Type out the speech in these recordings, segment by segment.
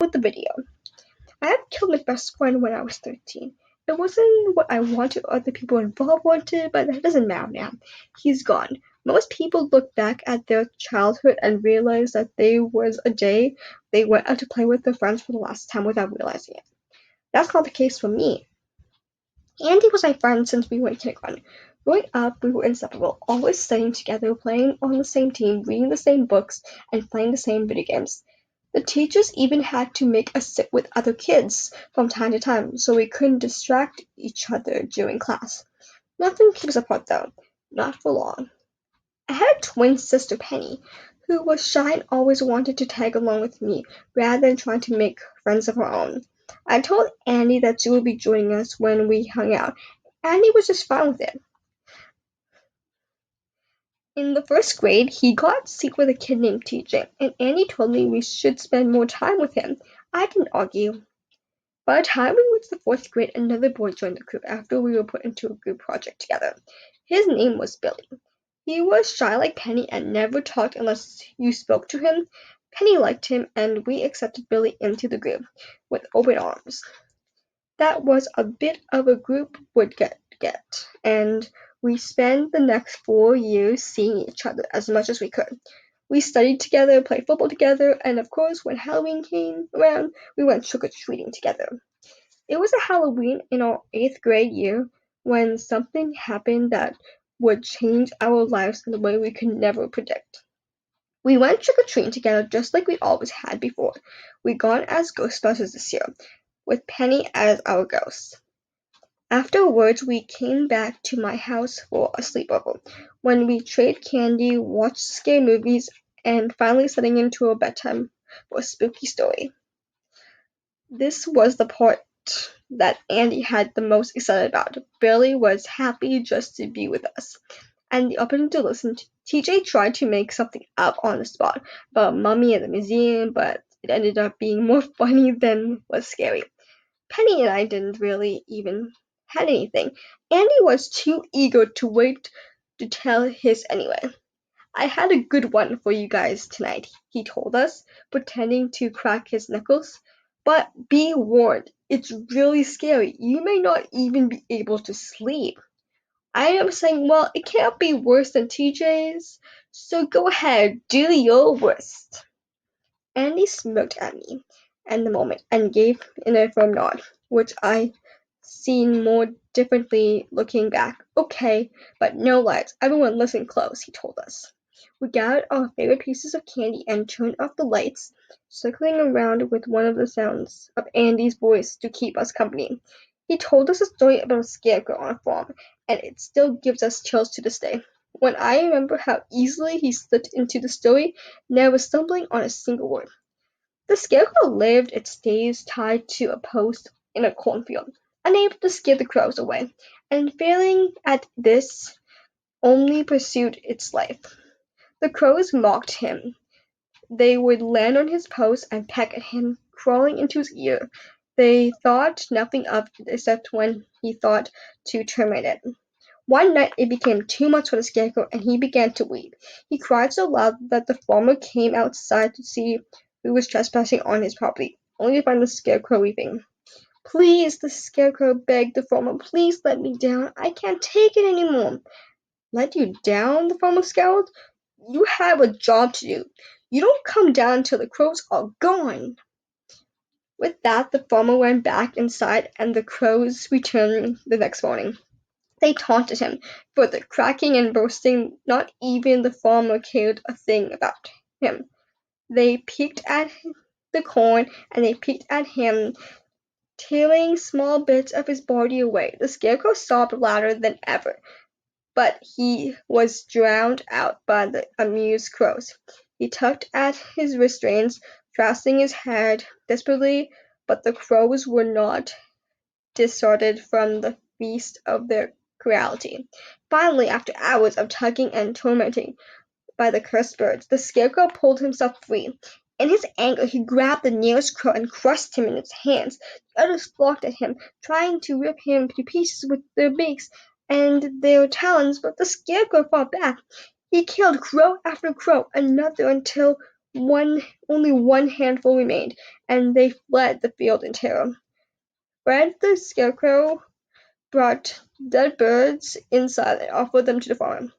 with the video. I had killed my best friend when I was 13. It wasn't what I wanted or other people involved wanted, but that doesn't matter now. He's gone. Most people look back at their childhood and realize that there was a day they went out to play with their friends for the last time without realizing it. That's not the case for me. Andy was my friend since we were in kindergarten. Growing up, we were inseparable, always studying together, playing on the same team, reading the same books, and playing the same video games. The teachers even had to make us sit with other kids from time to time so we couldn't distract each other during class. Nothing keeps us apart though, not for long. I had a twin sister, Penny, who was shy and always wanted to tag along with me rather than trying to make friends of her own. I told Andy that she would be joining us when we hung out. Andy was just fine with it. In the first grade, he got sick with a kid named TJ, and Andy told me we should spend more time with him. I didn't argue. By the time we reached the fourth grade, another boy joined the group after we were put into a group project together. His name was Billy. He was shy like Penny and never talked unless you spoke to him. Penny liked him, and we accepted Billy into the group with open arms. That was a bit of a group would get, and we spent the next 4 years seeing each other as much as we could. We studied together, played football together, and of course, when Halloween came around, we went trick-or-treating together. It was a Halloween in our 8th grade year when something happened that would change our lives in a way we could never predict. We went trick-or-treating together just like we always had before. We gone as Ghostbusters this year, with Penny as our ghost. Afterwards, we came back to my house for a sleepover, when we traded candy, watched scary movies, and finally settling into a bedtime for a spooky story. This was the part that Andy had the most excited about. Billy was happy just to be with us, and the opportunity to listen. TJ tried to make something up on the spot about Mummy at the museum, but it ended up being more funny than was scary. Penny and I didn't really even had anything. Andy was too eager to wait to tell his anyway. I had a good one for you guys tonight, he told us, pretending to crack his knuckles. But be warned, it's really scary. You may not even be able to sleep. I am saying, well, it can't be worse than TJ's, so go ahead, do your worst. Andy smirked at me in the moment and gave an a firm nod, which I seen more differently looking back. Okay, but no lights. Everyone listen close, he told us. We gathered our favorite pieces of candy and turned off the lights, circling around with one of the sounds of Andy's voice to keep us company. He told us a story about a scarecrow on a farm, and it still gives us chills to this day. When I remember how easily he slipped into the story, never stumbling on a single word. The scarecrow lived its days tied to a post in a cornfield, unable to scare the crows away, and failing at this, only pursued its life. The crows mocked him. They would land on his post and peck at him, crawling into his ear. They thought nothing of it except when he thought to terminate it. One night it became too much for the scarecrow, and he began to weep. He cried so loud that the farmer came outside to see who was trespassing on his property, only to find the scarecrow weeping. Please, the scarecrow begged the farmer, please let me down. I can't take it anymore. Let you down? The farmer scowled. You have a job to do. You don't come down until the crows are gone. With that, the farmer went back inside, and the crows returned the next morning. They taunted him, further cracking and roasting. Not even the farmer cared a thing about him. They peeked at the corn, and they peeked at him, tearing small bits of his body away. The scarecrow sobbed louder than ever, but he was drowned out by the amused crows. He tugged at his restraints, thrusting his head desperately, but the crows were not dissuaded from the feast of their cruelty. Finally, after hours of tugging and tormenting by the cursed birds, the scarecrow pulled himself free. In his anger, he grabbed the nearest crow and crushed him in his hands. The others flocked at him, trying to rip him to pieces with their beaks and their talons, but the scarecrow fought back. He killed crow after crow, another until Only one handful remained, and they fled the field in terror. Fred the Scarecrow brought dead birds inside and offered them to the farmer.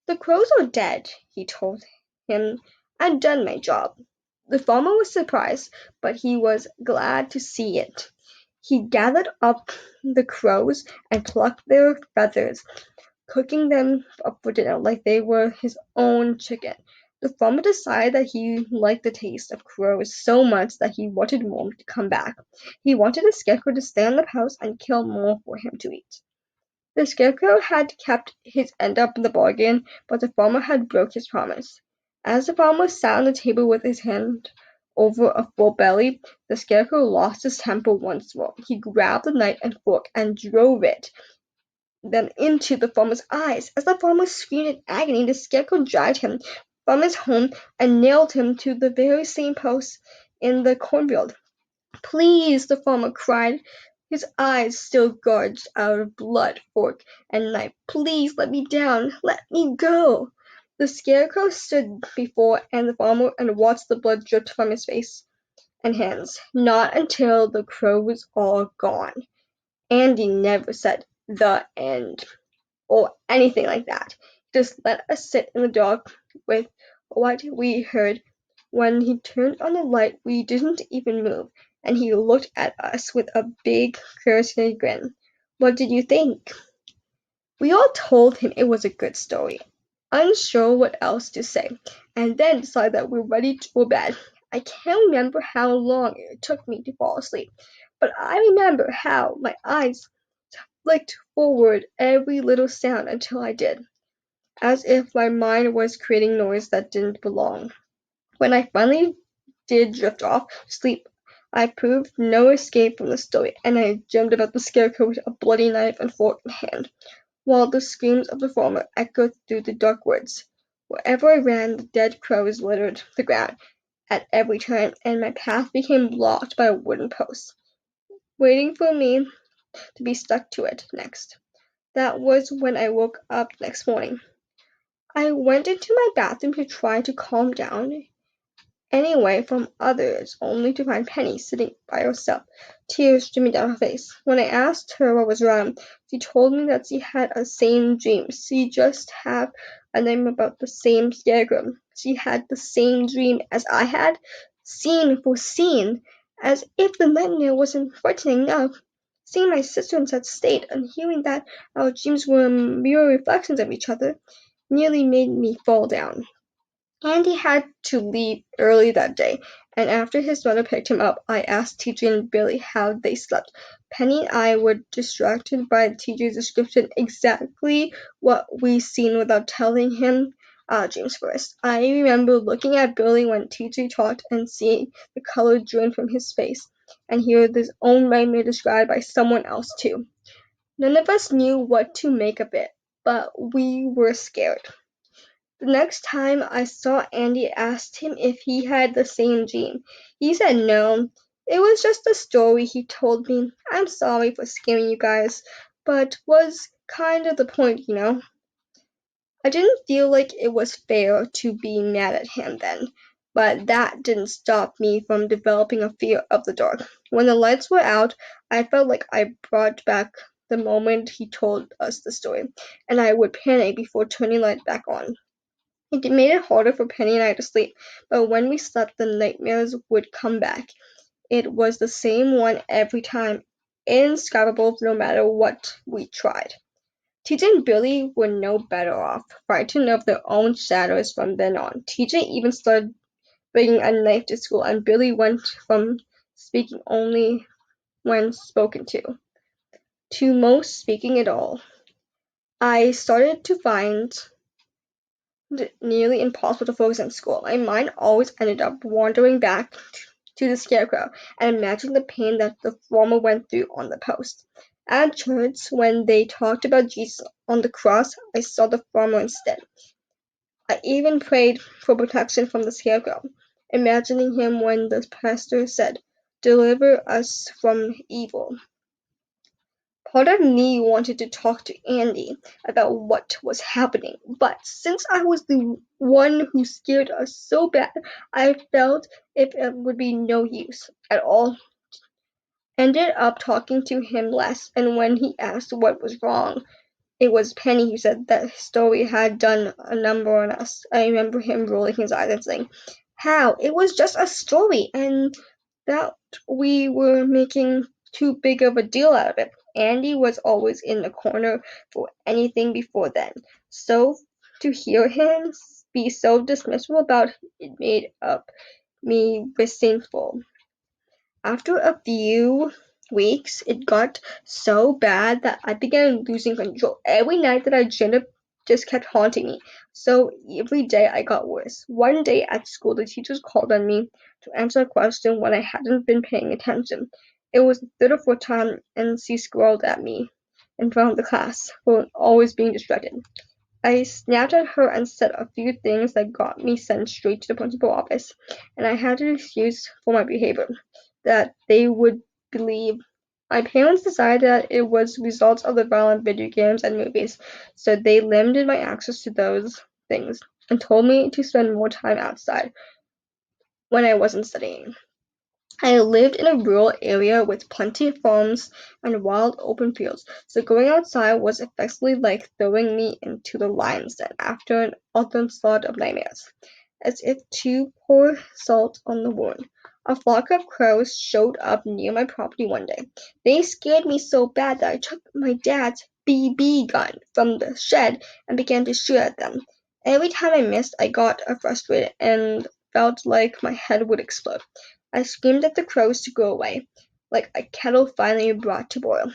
"The crows are dead," he told him. "I've done my job." The farmer was surprised, but he was glad to see it. He gathered up the crows and plucked their feathers, cooking them up for dinner like they were his own chicken. The farmer decided that he liked the taste of crows so much that he wanted more to come back. He wanted the Scarecrow to stay in the house and kill more for him to eat. The Scarecrow had kept his end up in the bargain, but the farmer had broke his promise. As the farmer sat on the table with his hand over a full belly, the Scarecrow lost his temper once more. He grabbed the knife and fork and drove them into the farmer's eyes. As the farmer screamed in agony, the Scarecrow dragged him from his home and nailed him to the very same post in the cornfield. "Please," the farmer cried, his eyes still gorged out of blood, fork, and knife. "Please let me down. Let me go." The Scarecrow stood before the farmer and watched the blood drip from his face and hands. Not until the crow was all gone. Andy never said "the end" or anything like that. He just let us sit in the dark with what we heard. When he turned on the light, we didn't even move, and he looked at us with a big, curious grin. "What did you think?" We all told him it was a good story, unsure what else to say, and then decided that we were ready for bed. I can't remember how long it took me to fall asleep, but I remember how my eyes flicked forward every little sound until I did, as if my mind was creating noise that didn't belong. When I finally did drift off to sleep, I proved no escape from the story, and I dreamed about the Scarecrow with a bloody knife and fork in hand, while the screams of the farmer echoed through the dark woods. Wherever I ran, the dead crows littered the ground at every turn, and my path became blocked by a wooden post, waiting for me to be stuck to it next. That was when I woke up next morning. I went into my bathroom to try to calm down anyway from others, only to find Penny sitting by herself, tears streaming down her face. When I asked her what was wrong, she told me that she had a same dream. She just had a name about the same scarecrow. She had the same dream as I had, scene for scene, as if the nightmare wasn't frightening enough. Seeing my sister in such state and hearing that our dreams were mirror reflections of each other nearly made me fall down. Andy had to leave early that day, and after his mother picked him up, I asked Teacher and Billy how they slept. Penny and I were distracted by the teacher's description exactly what we seen without telling him our dreams first. I remember looking at Billy when teacher talked and seeing the color drain from his face, and hear his own nightmare described by someone else too. None of us knew what to make of it, but we were scared. The next time I saw Andy, I asked him if he had the same dream. He said no. It was just a story he told me. I'm sorry for scaring you guys, but was kind of the point, you know. I didn't feel like it was fair to be mad at him then, but that didn't stop me from developing a fear of the dark. When the lights were out, I felt like I brought back the moment he told us the story, and I would panic before turning the light back on. It made it harder for Penny and I to sleep, but when we slept, the nightmares would come back. It was the same one every time, indescribable no matter what we tried. TJ and Billy were no better off, frightened of their own shadows from then on. TJ even started bringing a knife to school, and Billy went from speaking only when spoken to most speaking at all. I started to find nearly impossible to focus on school. My mind always ended up wandering back to the Scarecrow and imagining the pain that the farmer went through on the post. At church, when they talked about Jesus on the cross, I saw the farmer instead. I even prayed for protection from the Scarecrow, imagining him when the pastor said, "Deliver us from evil." Part of me wanted to talk to Andy about what was happening, but since I was the one who scared us so bad, I felt it would be no use at all. Ended up talking to him less, and when he asked what was wrong, it was Penny who said that story had done a number on us. I remember him rolling his eyes and saying, "How? It was just a story," and that we were making too big of a deal out of it. Andy was always in the corner for anything before then, so to hear him be so dismissive about it made up me resentful. After a few weeks, it got so bad that I began losing control. Every night that I dreamed of just kept haunting me. So every day I got worse. One day at school, the teachers called on me to answer a question when I hadn't been paying attention. It was the third or fourth time, and she scowled at me in front of the class for always being distracted. I snapped at her and said a few things that got me sent straight to the principal office, and I had an excuse for my behavior that they would believe. My parents decided that it was results of the violent video games and movies, so they limited my access to those things and told me to spend more time outside when I wasn't studying. I lived in a rural area with plenty of farms and wild open fields, so going outside was effectively like throwing me into the lion's den after an onslaught of nightmares. As if to pour salt on the wound, a flock of crows showed up near my property one day. They scared me so bad that I took my dad's BB gun from the shed and began to shoot at them. Every time I missed, I got frustrated and felt like my head would explode. I screamed at the crows to go away, like a kettle finally brought to boil.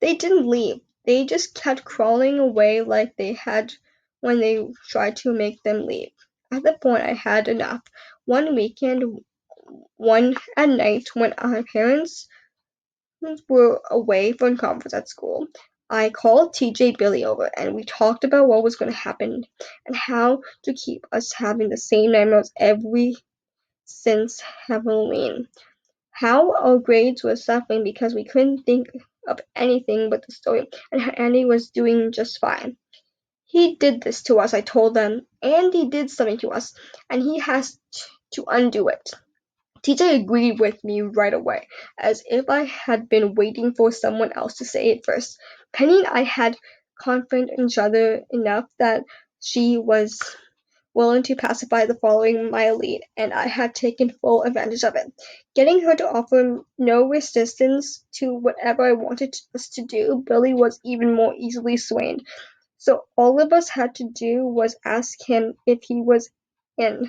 They didn't leave. They just kept crawling away like they had when they tried to make them leave. At that point, I had enough. One weekend, one at night, when our parents were away for a conference at school, I called TJ Billy over and we talked about what was going to happen and how to keep us having the same nightmares every since Halloween. How our grades were suffering because we couldn't think of anything but the story, and how Andy was doing just fine. He did this to us, I told them. Andy did something to us, and he has to undo it. TJ agreed with me right away, as if I had been waiting for someone else to say it first. Penny and I had confided in each other enough that she was willing to pacify the following my lead, and I had taken full advantage of it. Getting her to offer no resistance to whatever I wanted us to do, Billy was even more easily swayed. So all of us had to do was ask him if he was in,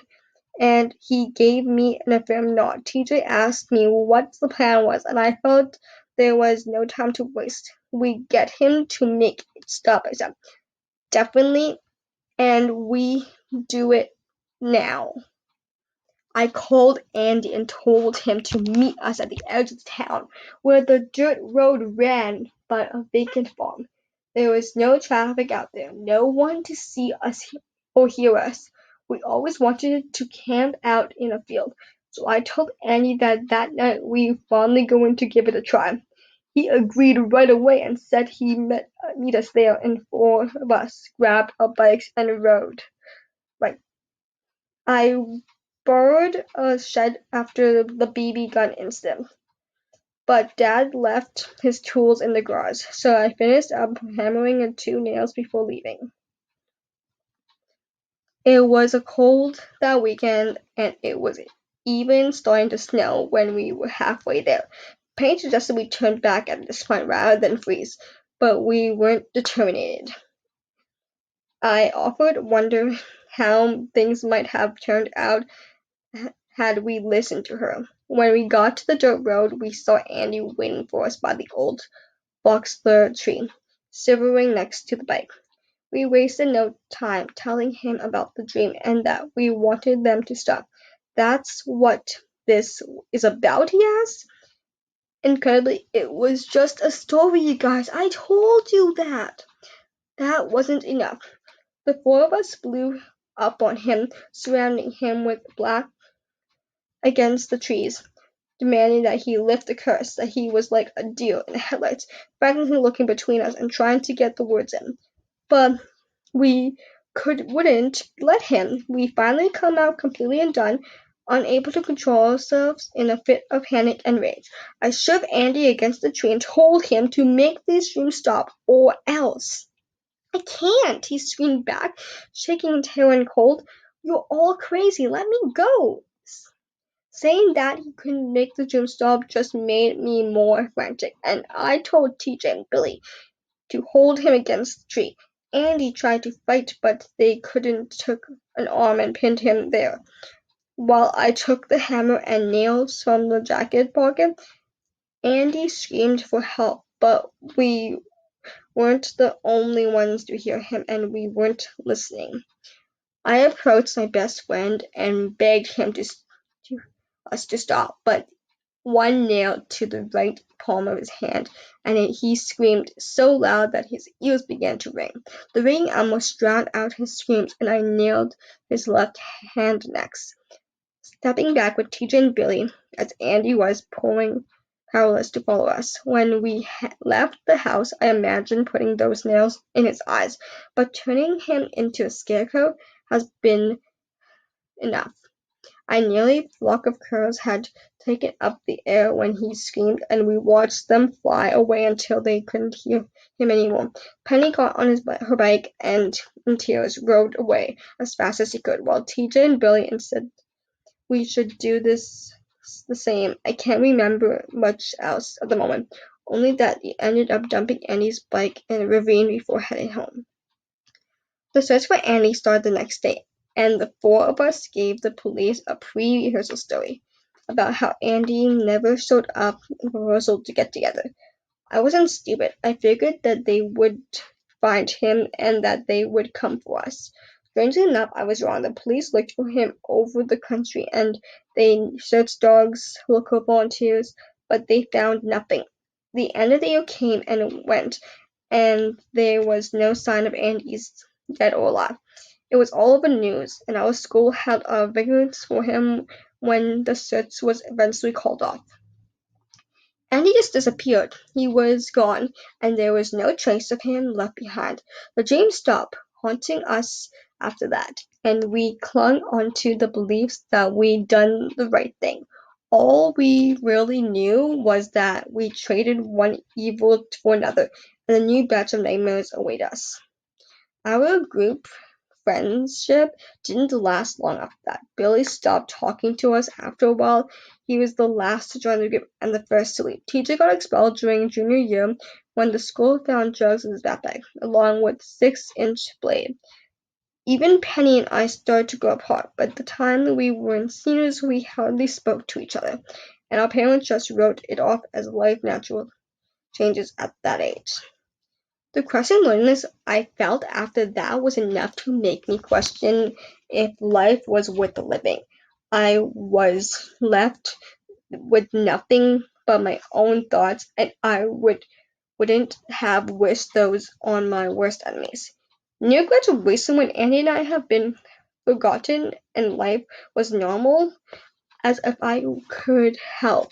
and he gave me an affirmative nod. TJ asked me what the plan was, and I felt there was no time to waste. We get him to make it stop, I said. Definitely, and we do it now. I called Andy and told him to meet us at the edge of town, where the dirt road ran by a vacant farm. There was no traffic out there, no one to see us or hear us. We always wanted to camp out in a field, so I told Andy that night we were finally going to give it a try. He agreed right away and said he'd meet us there, and four of us grabbed our bikes and rode. Right. I borrowed a shed after the BB gun incident, but Dad left his tools in the garage, so I finished up hammering in 2 nails before leaving. It was a cold that weekend, and it was even starting to snow when we were halfway there. Penny suggested we turn back at this point rather than freeze, but we weren't determined. I offered wonder how things might have turned out had we listened to her. When we got to the dirt road, we saw Andy waiting for us by the old boxfir tree, shivering next to the bike. We wasted no time telling him about the dream and that we wanted them to stop. "That's what this is about?" he asked. Incredibly, it was just a story, you guys. I told you that. That wasn't enough. The four of us blew up on him, surrounding him with black against the trees. demanding that he lift the curse, that he was like a deer in the headlights, frantically looking between us and trying to get the words in. But we wouldn't let him. We finally come out completely undone, unable to control ourselves in a fit of panic and rage. I shoved Andy against the tree and told him to make these dreams stop, or else. I can't, he screamed back, shaking in terror and cold. You're all crazy, let me go. Saying that he couldn't make the dream stop just made me more frantic, and I told TJ and Billy to hold him against the tree. Andy tried to fight, but they couldn't took an arm and pinned him there. While I took the hammer and nails from the jacket pocket, Andy screamed for help, but we weren't the only ones to hear him, and we weren't listening. I approached my best friend and begged him us to stop, but one nailed to the right palm of his hand, and he screamed so loud that his ears began to ring. The ringing almost drowned out his screams, and I nailed his left hand next. Stepping back with TJ and Billy, as Andy was pulling powerless to follow us. When we left the house, I imagined putting those nails in his eyes, but turning him into a scarecrow has been enough. I nearly flock of crows had taken up the air when he screamed, and we watched them fly away until they couldn't hear him anymore. Penny got on her bike and, in tears, rode away as fast as she could, while TJ and Billy insisted we should do this the same. I can't remember much else at the moment, only that he ended up dumping Andy's bike in a ravine before heading home. The search for Andy started the next day, and the four of us gave the police a pre-rehearsal story about how Andy never showed up in rehearsal to get together. I wasn't stupid. I figured that they would find him and that they would come for us. Strangely enough, I was wrong. The police looked for him over the country, and they searched dogs, local volunteers, but they found nothing. The end of the year came and went, and there was no sign of Andy's dead or alive. It was all over the news, and our school held a vigilance for him when the search was eventually called off. Andy just disappeared. He was gone, and there was no trace of him left behind. The dream stopped haunting us after that, and we clung onto the beliefs that we'd done the right thing. All we really knew was that we traded one evil for another, and a new batch of nightmares await us. Our group friendship didn't last long after that. Billy stopped talking to us after a while. He was the last to join the group and the first to leave. TJ got expelled during junior year when the school found drugs in his backpack, along with a 6-inch blade. Even Penny and I started to grow apart, but the time we were in seniors, we hardly spoke to each other, and our parents just wrote it off as life natural changes at that age. The crushing loneliness I felt after that was enough to make me question if life was worth the living. I was left with nothing but my own thoughts, and I wouldn't have wished those on my worst enemies. Near graduation, when Andy and I have been forgotten and life was normal, as if I could help.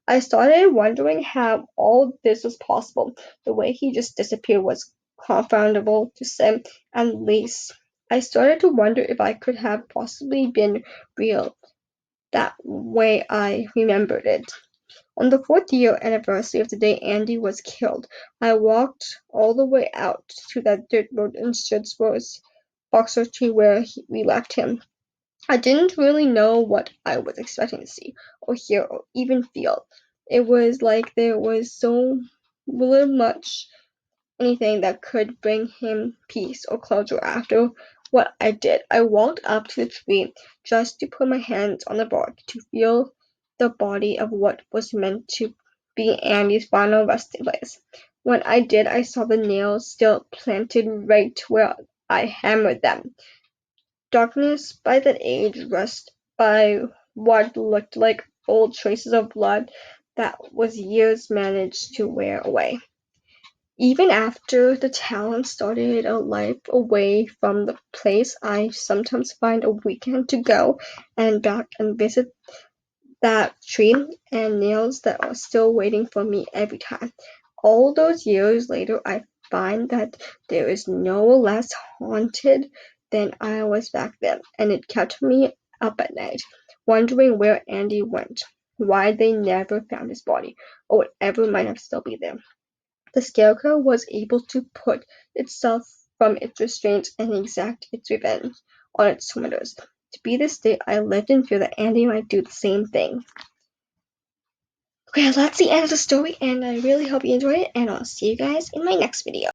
I started wondering how all this was possible. The way he just disappeared was confoundable, to say at least. I started to wonder if I could have possibly been real, that way I remembered it. On the 4th-year anniversary of the day Andy was killed, I walked all the way out to that dirt road in Stroudsburg's boxer tree where we left him. I didn't really know what I was expecting to see, or hear, or even feel. It was like there was so little much anything that could bring him peace or closure after what I did. I walked up to the tree just to put my hands on the bark to feel the body of what was meant to be Andy's final resting place. When I did, I saw the nails still planted right where I hammered them. Darkness by that age rushed by what looked like old traces of blood that was years managed to wear away. Even after the town started a life away from the place, I sometimes find a weekend to go and back and visit that tree and nails that are still waiting for me every time. All those years later, I find that there is no less haunted than I was back then, and it kept me up at night, wondering where Andy went, why they never found his body, or whatever might have still be there. The scarecrow was able to put itself from its restraints and exact its revenge on its tormentors. To be this day, I lived in fear that Andy might do the same thing. Okay, that's the end of the story, and I really hope you enjoyed it, and I'll see you guys in my next video.